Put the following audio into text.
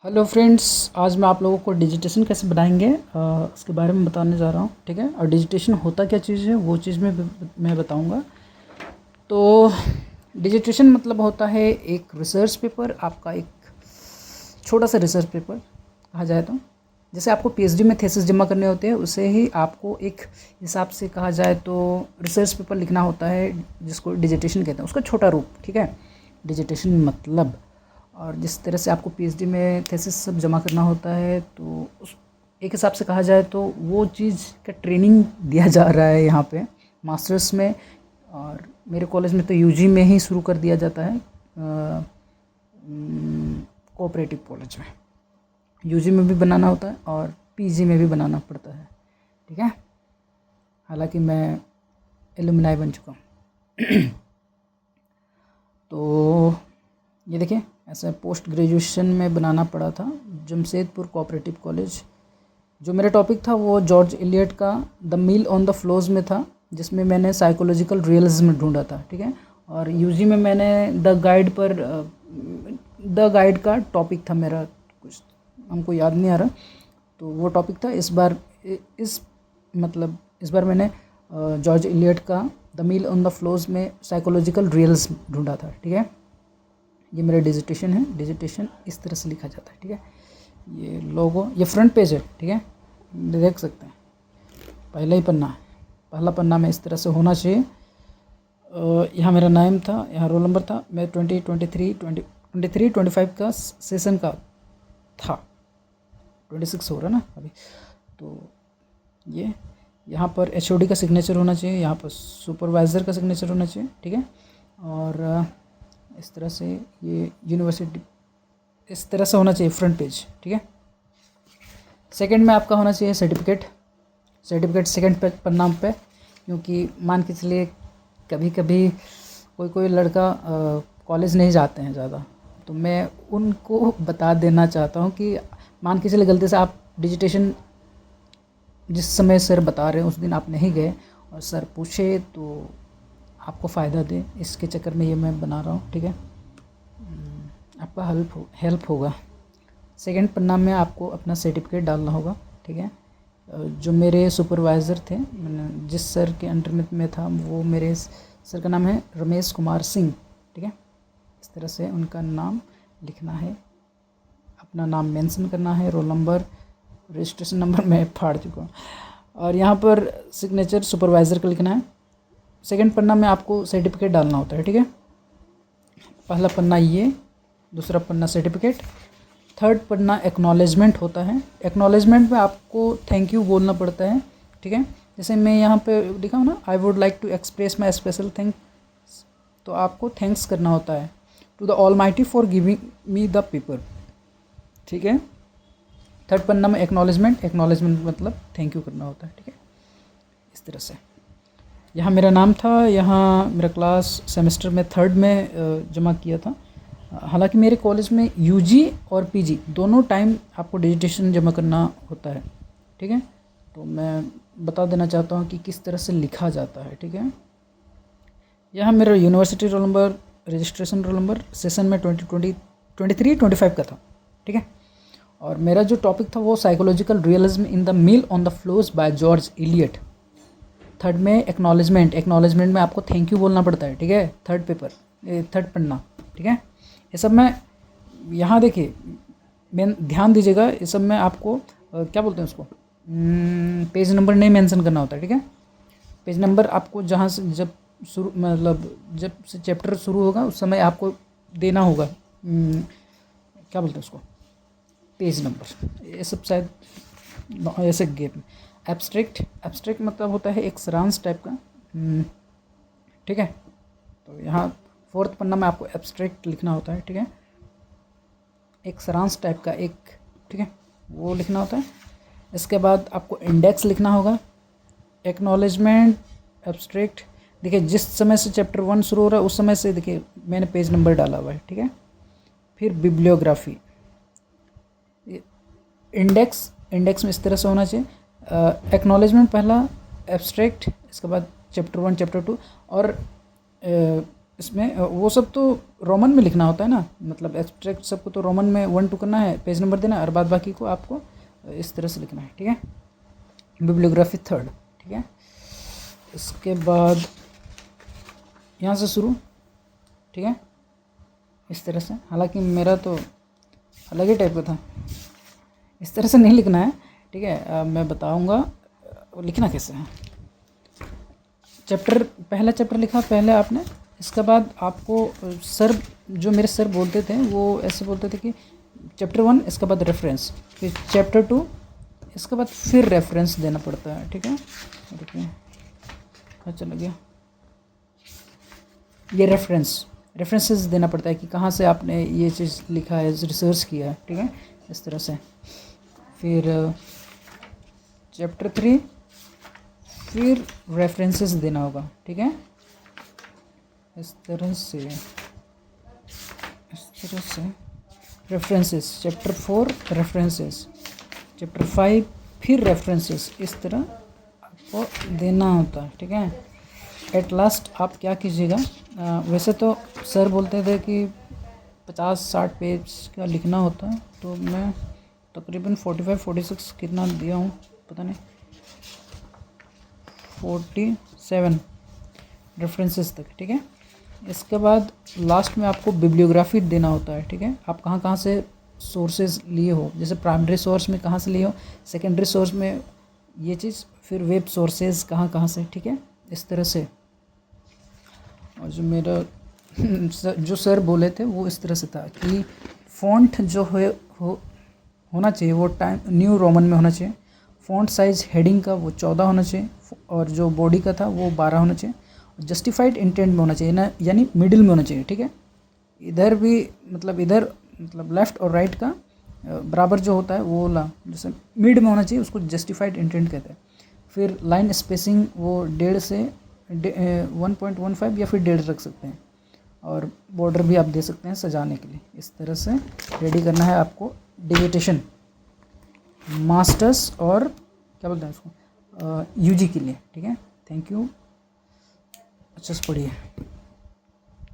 Hello friends, आज मैं आप लोगों को डिजिटेशन कैसे बनाएंगे उसके बारे में बताने जा रहा हूँ। ठीक है, और डिजिटेशन होता क्या चीज़ है वो चीज़ मैं बताऊँगा। तो डिजिटेशन मतलब होता है एक रिसर्च पेपर, आपका एक छोटा सा रिसर्च पेपर कहा जाए तो। जैसे आपको पीएचडी में थीसिस जमा करने होते हैं, उसे ही आपको एक हिसाब से कहा जाए तो रिसर्च पेपर लिखना होता है, जिसको डिजिटेशन कहते हैं, उसका छोटा रूप। ठीक है, डिजिटेशन मतलब। और जिस तरह से आपको पीएचडी में थीसिस सब जमा करना होता है, तो उस एक हिसाब से कहा जाए तो वो चीज़ का ट्रेनिंग दिया जा रहा है यहाँ पे मास्टर्स में। और मेरे कॉलेज में तो यूजी में ही शुरू कर दिया जाता है, कोऑपरेटिव कॉलेज में यूजी में भी बनाना होता है और पीजी में भी बनाना पड़ता है। ठीक है, हालांकि मैं एलुमनाई बन चुका हूँ। तो ये देखिए, ऐसा पोस्ट ग्रेजुएशन में बनाना पड़ा था, जमशेदपुर कोऑपरेटिव कॉलेज। जो मेरा टॉपिक था वो जॉर्ज इलियट का the Mill on the Floss में था, जिसमें मैंने साइकोलॉजिकल रियलिज्म ढूंढा था। ठीक है, और यूजी में मैंने द गाइड का टॉपिक था मेरा, कुछ हमको याद नहीं आ रहा, तो वो टॉपिक था। इस बार मैंने जॉर्ज इलियट का the Mill on the Floss में साइकोलॉजिकल रियलिज्म ढूंढा था। ठीक है, ये मेरा डिजिटेशन है। डिजिटेशन इस तरह से लिखा जाता है। ठीक है, ये लोगो, ये फ्रंट पेज है। ठीक है, देख सकते हैं, पहला पन्ना में इस तरह से होना चाहिए। यहाँ मेरा नाम था, यहाँ रोल नंबर था, मैं 23 का सेशन का था, 26 हो रहा ना अभी। तो ये यहाँ पर एचओडी का सिग्नेचर होना चाहिए, यहाँ पर सुपरवाइज़र का सिग्नेचर होना चाहिए। ठीक है, और इस तरह से ये यूनिवर्सिटी इस तरह से होना चाहिए फ्रंट पेज। ठीक है, सेकंड में आपका होना चाहिए सर्टिफिकेट सेकंड पन्ना पे, क्योंकि मान के चलिए कभी कभी कोई लड़का कॉलेज नहीं जाते हैं ज़्यादा, तो मैं उनको बता देना चाहता हूँ कि मान के चलिए गलती से आप डिजिटेशन जिस समय सर बता रहे हैं उस दिन आप नहीं गए और सर पूछे तो आपको फ़ायदा दे, इसके चक्कर में ये मैं बना रहा हूँ। ठीक है, आपका हेल्प होगा। सेकंड पन्ना में आपको अपना सर्टिफिकेट डालना होगा। ठीक है, जो मेरे सुपरवाइज़र थे, मैंने जिस सर के अंडर में था, वो मेरे सर का नाम है रमेश कुमार सिंह। ठीक है, इस तरह से उनका नाम लिखना है, अपना नाम मेंशन करना है, रोल नंबर, रजिस्ट्रेशन नंबर मैं फाड़ चुका हूँ, और यहाँ पर सिग्नेचर सुपरवाइज़र का लिखना है। सेकंड पन्ना में आपको सर्टिफिकेट डालना होता है। ठीक है, पहला पन्ना ये, दूसरा पन्ना सर्टिफिकेट, थर्ड पन्ना एक्नॉलेजमेंट होता है। एक्नॉलेजमेंट में आपको थैंक यू बोलना पड़ता है। ठीक है, जैसे मैं यहाँ पे लिखा हूँ ना, I would like to express my special thanks, तो आपको थैंक्स करना होता है to the almighty for giving me the paper. ठीक है, थर्ड पन्ना में एक्नॉलेजमेंट मतलब थैंक यू करना होता है। ठीक है, इस तरह से यहाँ मेरा नाम था, यहाँ मेरा क्लास सेमेस्टर में थर्ड में जमा किया था। हालांकि मेरे कॉलेज में यूजी और पीजी दोनों टाइम आपको डिजिटेशन जमा करना होता है। ठीक है, तो मैं बता देना चाहता हूँ कि किस तरह से लिखा जाता है। ठीक है, यहाँ मेरा university roll number, registration roll number session में 23-25 का था। ठीक है, और मेरा जो टॉपिक था वो psychological realism in the Mill on the Floss by George Eliot. Third में एक्नॉलेजमेंट में आपको थैंक यू बोलना पड़ता है। ठीक है, थर्ड पन्ना। ठीक है, ये सब में यहाँ देखिए, मैं ध्यान दीजिएगा, ये सब में आपको क्या बोलते हैं उसको, पेज नंबर नहीं मेंशन करना होता है। ठीक है, पेज नंबर आपको जहाँ से जब से चैप्टर शुरू होगा उस समय आपको देना होगा, क्या बोलते हैं उसको, पेज नंबर। ये सब शायद ऐसे गेम। एब्स्ट्रैक्ट मतलब होता है एक सारांश टाइप का। ठीक है, तो यहाँ फोर्थ पन्ना में आपको एब्स्ट्रैक्ट लिखना होता है। ठीक है, एक सारांश टाइप का एक, ठीक है, वो लिखना होता है। इसके बाद आपको इंडेक्स लिखना होगा, एक्नॉलेजमेंट, एब्स्ट्रैक्ट। देखिए, जिस समय से चैप्टर 1 शुरू हो रहा है उस समय से देखिए मैंने पेज नंबर डाला हुआ है। ठीक है, फिर बिब्लियोग्राफी, इंडेक्स में इस तरह से होना चाहिए, एक्नॉलेजमेंट पहला, एब्स्ट्रैक्ट, इसके बाद चैप्टर 1 चैप्टर 2, और इसमें वो सब तो रोमन में लिखना होता है ना, मतलब एब्स्ट्रैक्ट सबको तो रोमन में 1 2 करना है, पेज नंबर देना है, और बाद बाकी को आपको इस तरह से लिखना है, ठीक है। बिब्लियोग्राफी थर्ड, ठीक है। इसके बाद यहाँ से शुरू, ठीक है, इस तरह से। हालांकि मेरा तो अलग ही टाइप का था, इस तरह से नहीं लिखना है, ठीक है। मैं बताऊँगा लिखना कैसे है। चैप्टर, पहला चैप्टर लिखा पहले आपने, इसके बाद आपको सर, जो मेरे सर बोलते थे वो ऐसे बोलते थे कि चैप्टर 1 इसके बाद रेफरेंस, फिर चैप्टर 2 इसके बाद फिर रेफरेंस देना पड़ता है, ठीक है। देखिए चला गया, ये रेफरेंसेस देना पड़ता है कि कहाँ से आपने ये चीज़ लिखा है, रिसर्च किया है, ठीक है, इस तरह से। फिर चैप्टर 3 फिर रेफरेंसेस देना होगा, ठीक है, इस तरह से रेफरेंसेस। चैप्टर 4 रेफरेंसेस, चैप्टर 5 फिर रेफरेंसेस, इस तरह आपको देना होता है, ठीक है। एट लास्ट आप क्या कीजिएगा, वैसे तो सर बोलते थे कि 50-60 पेज का लिखना होता है, तो मैं तकरीबन 45-46 कितना दिया हूँ पता नहीं, 47 रेफरेंसेस तक, ठीक है। इसके बाद लास्ट में आपको बिब्लियोग्राफी देना होता है, ठीक है। आप कहाँ कहाँ से सोर्सेज लिए हो, जैसे प्राइमरी सोर्स में कहाँ से लिए हो, सेकेंडरी सोर्स में ये चीज़, फिर वेब सोर्सेज कहाँ कहाँ से, ठीक है, इस तरह से। और जो मेरा जो सर बोले थे वो इस तरह से था कि फ़ॉन्ट जो होना चाहिए वो टाइम न्यू रोमन में होना चाहिए, फ़ॉन्ट साइज़ हेडिंग का वो 14 होना चाहिए, और जो बॉडी का था वो 12 होना चाहिए, जस्टिफाइड इंटेंट में होना चाहिए ना, यानी मिडिल में होना चाहिए, ठीक है। इधर भी मतलब इधर मतलब लेफ़्ट और राइट का बराबर जो होता है वो जैसे मिड में होना चाहिए, उसको जस्टिफाइड इंटेंट कहते हैं। फिर लाइन स्पेसिंग वो 1.5 से 1.15 या फिर 1.5 रख सकते हैं, और बॉर्डर भी आप दे सकते हैं सजाने के लिए। इस तरह से रेडी करना है आपको डिविटेशन मास्टर्स और क्या बोलते हैं उसको यूजी के लिए, ठीक है। थैंक यू, अच्छे से पढ़िए।